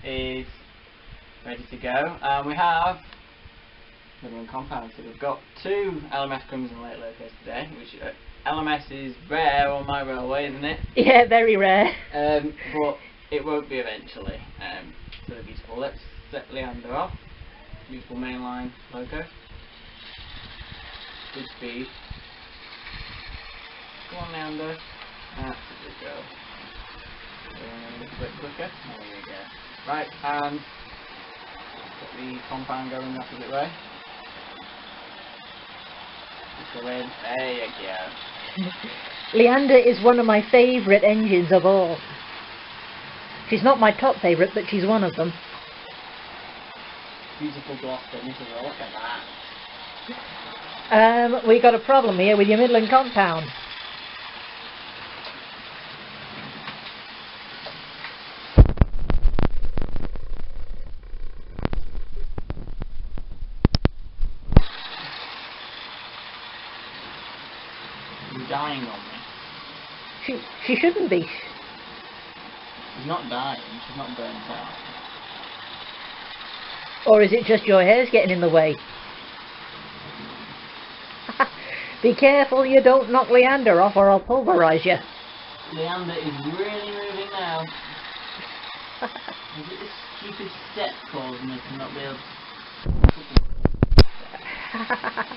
is ready to go. We have Midland Compound, so we've got 2 LMS Crimson Lake locos today, which LMS is rare on my railway, isn't it? Yeah, very rare. But it won't be eventually. So they're beautiful. Let's set Leander off. Beautiful mainline loco. Good speed. Come on, Leander. That's a good go. A little bit quicker. There we go. Right, and get the compound going the opposite way. Go in. There you go. Leander is one of my favourite engines of all. She's not my top favourite, but she's one of them. Beautiful gloss finish as well. Look at that. We got a problem here with your Midland Compound. You're dying on me. She shouldn't be. She's not dying, she's not burnt out. Or is it just your hair's getting in the way? Be careful you don't knock Leander off or I'll pulverise you. Leander is really moving now. Is it this stupid step causing me to not be able to...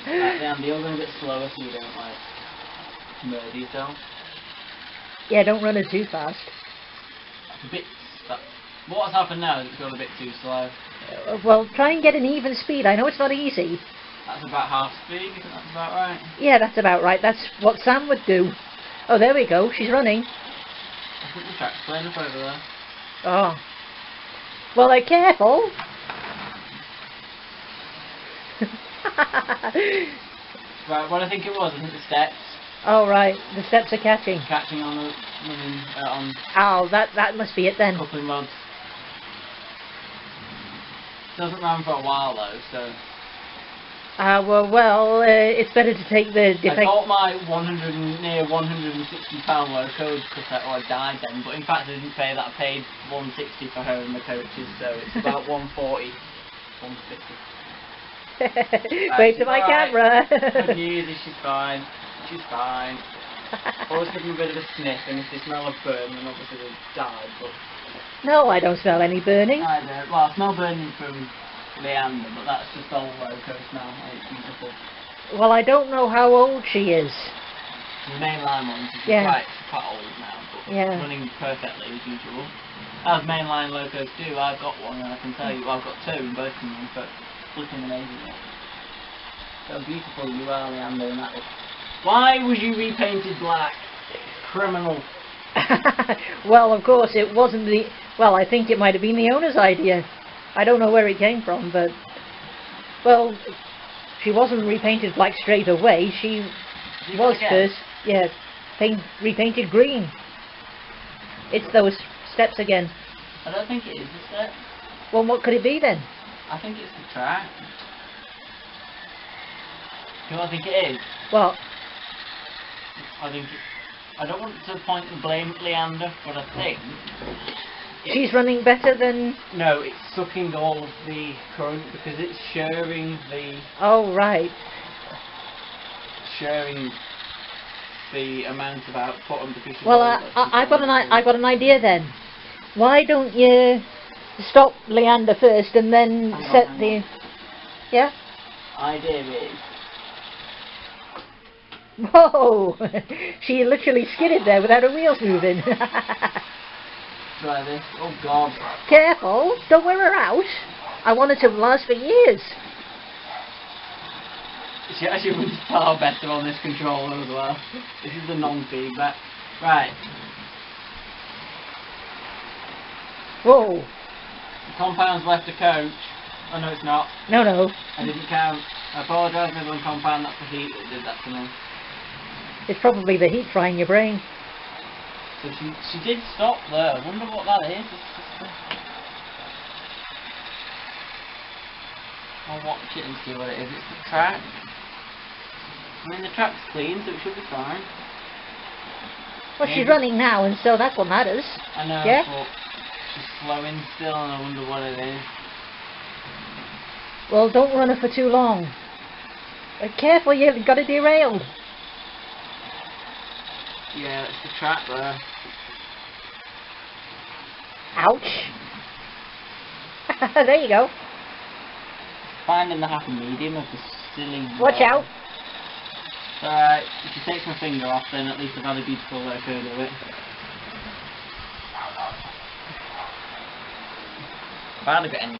Right, Leander, you're going a bit slower so you don't like murder yourself. Yeah, don't run it too fast. A bit... What's happened now is it's gone a bit too slow. Well, try and get an even speed. I know it's not easy. That's about half speed, you think that's about right? Yeah, that's about right. That's what Sam would do. Oh, there we go. She's running. I think the track's playing up over there. Oh. Well, careful. Right, what I think it was, I think the steps. Oh, right. The steps are catching. Catching on the... on... Oh, that must be it then. Coupling rods. Doesn't run for a while though, so... Well, it's better to take the defect... I bought my near £160 loco because I died then, but in fact I didn't pay that. I paid £160 for her and the coaches, so it's about £140, £150. Wait to my camera. Good news is she's fine. She's fine. Always give them a bit of a sniff, and if they smell of burn, then obviously they'll die, but... No, I don't smell any burning. I don't. Well, I smell burning from Leander, but that's just old loco smell. It's beautiful. Well, I don't know how old she is. The mainline one, she's Yeah. quite old now, but Yeah. running perfectly as usual. As mainline locos do, I've got one, and I can tell you, I've got 2 in both of them, but flipping amazing. So beautiful you are, Leander, and that was... Why was you repainted black? Criminal. Well, of course, it wasn't the... Well, I think it might have been the owner's idea. I don't know where it came from, but... Well, she wasn't repainted black straight away. She was first, yeah, repainted green. It's those steps again. I don't think it is the step. Well, what could it be then? I think it's the track. Do you know what I think it is? Well... I don't want to point the blame at Leander, but I think... She's running better than... No, it's sucking all of the current because it's sharing the... Oh, right. Sharing the amount of output and because... Well, I've got an idea then. Why don't you stop Leander first and then set the... Yeah? Idea is... Whoa! She literally skidded there without her wheels moving. Try this. Oh God. Careful! Don't wear her out. I want it to last for years. She actually runs far better on this controller as well. This is the non-feedback. Right. Whoa! The compound's left a coach. Oh no, it's not. No, no. I didn't count. I apologise, Midland Compound. That's the heat that did that to me. It's probably the heat frying your brain. So she did stop there. I wonder what that is. I'll watch it and see what it is. It's the track. I mean, the track's clean, so it should be fine. Well, she's running now, and so that's what matters. I know, Yeah? but just slowing still, and I wonder what it is. Well, don't run her for too long. Careful, you've got it derailed. Yeah, it's the trap there. Ouch. There you go. Finding the happy medium of the silly... Watch out. Alright, if she takes my finger off, then at least I've had a beautiful loco do it. If I had got any